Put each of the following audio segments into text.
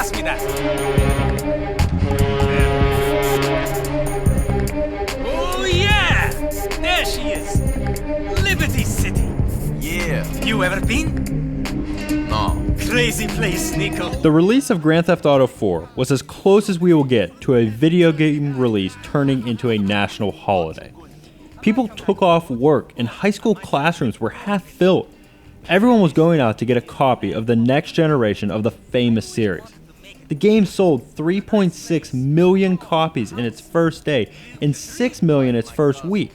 Pass me that. Oh yeah! There she is. Liberty City. Yeah. You ever been? No. Crazy place, Nico. The release of Grand Theft Auto 4 was as close as we will get to a video game release turning into a national holiday. People took off work and high school classrooms were half filled. Everyone was going out to get a copy of the next generation of the famous series. The game sold 3.6 million copies in its first day and 6 million its first week.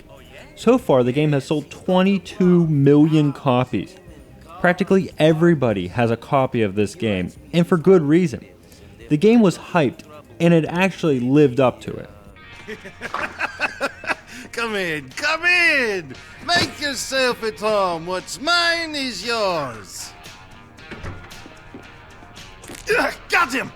So far, the game has sold 22 million copies. Practically everybody has a copy of this game, and for good reason. The game was hyped, and it actually lived up to it. Come in! Make yourself at home. What's mine is yours. Got him!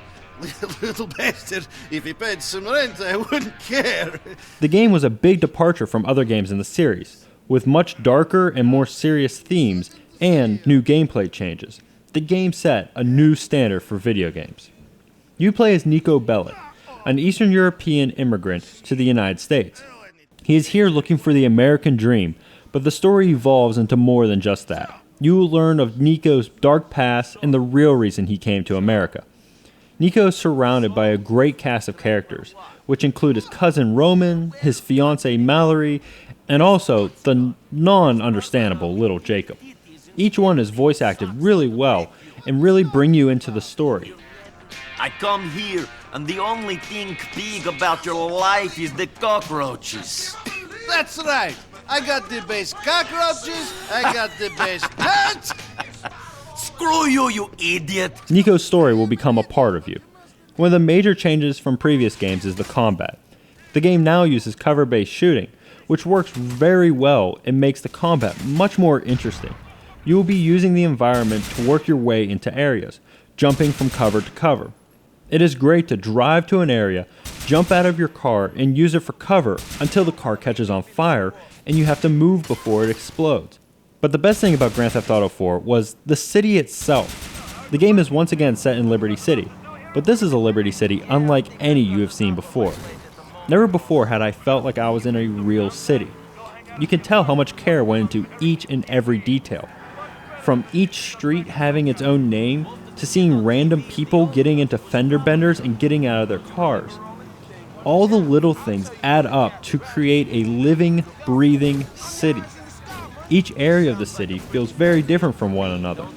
Little bastard. If he paid some rent, I wouldn't care. The game was a big departure from other games in the series, with much darker and more serious themes and new gameplay changes. The game set a new standard for video games. You play as Nico Bellic, an Eastern European immigrant to the United States. He is here looking for the American dream, but the story evolves into more than just that. You will learn of Nico's dark past and the real reason he came to America. Nico is surrounded by a great cast of characters, which include his cousin Roman, his fiancée Mallory, and also the non-understandable little Jacob. Each one is voice acted really well and really bring you into the story. I come here, and the only thing big about your life is the cockroaches. That's right. I got the best cockroaches. I got the best pets. Screw you, you idiot! Nico's story will become a part of you. One of the major changes from previous games is the combat. The game now uses cover-based shooting, which works very well and makes the combat much more interesting. You will be using the environment to work your way into areas, jumping from cover to cover. It is great to drive to an area, jump out of your car, and use it for cover until the car catches on fire and you have to move before it explodes. But the best thing about Grand Theft Auto 4 was the city itself. The game is once again set in Liberty City, but this is a Liberty City unlike any you have seen before. Never before had I felt like I was in a real city. You can tell how much care went into each and every detail. From each street having its own name, to seeing random people getting into fender benders and getting out of their cars. All the little things add up to create a living, breathing city. Each area of the city feels very different from one another,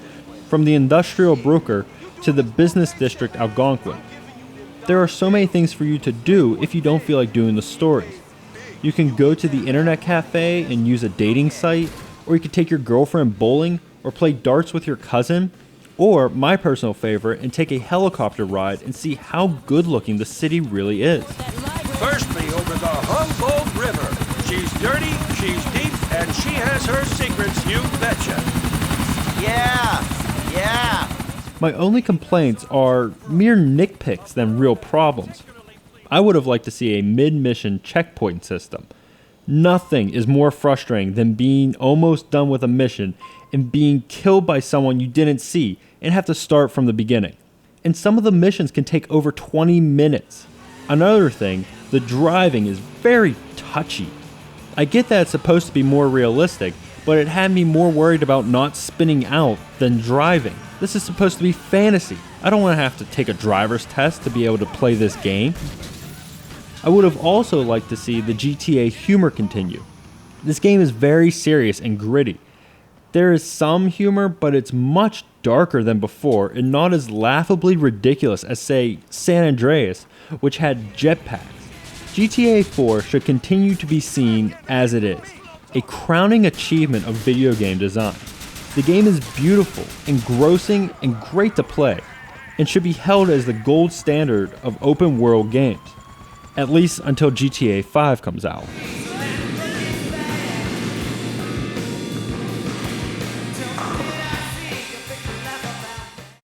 from the industrial Brooker to the business district Algonquin. There are so many things for you to do if you don't feel like doing the stories. You can go to the internet cafe and use a dating site, or you can take your girlfriend bowling, or play darts with your cousin, or my personal favorite, and take a helicopter ride and see how good looking the city really is. First me over the Humboldt River. She's dirty, she's deep, and she has her secrets, you betcha. Yeah. My only complaints are mere nitpicks than real problems. I would have liked to see a mid-mission checkpoint system. Nothing is more frustrating than being almost done with a mission and being killed by someone you didn't see and have to start from the beginning. And some of the missions can take over 20 minutes. Another thing, the driving is very touchy. I get that it's supposed to be more realistic, but it had me more worried about not spinning out than driving. This is supposed to be fantasy. I don't want to have to take a driver's test to be able to play this game. I would have also liked to see the GTA humor continue. This game is very serious and gritty. There is some humor, but it's much darker than before and not as laughably ridiculous as, say, San Andreas, which had jetpacks. GTA 4 should continue to be seen as it is, a crowning achievement of video game design. The game is beautiful, engrossing, and great to play, and should be held as the gold standard of open world games, at least until GTA 5 comes out.